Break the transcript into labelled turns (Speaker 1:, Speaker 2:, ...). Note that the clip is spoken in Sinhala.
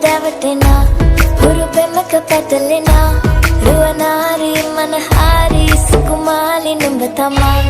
Speaker 1: දැවටෙනා හුරු පෙමක පැටලෙනා රුවනාරී මනහාරී සුකුමාලි නුඹ තමා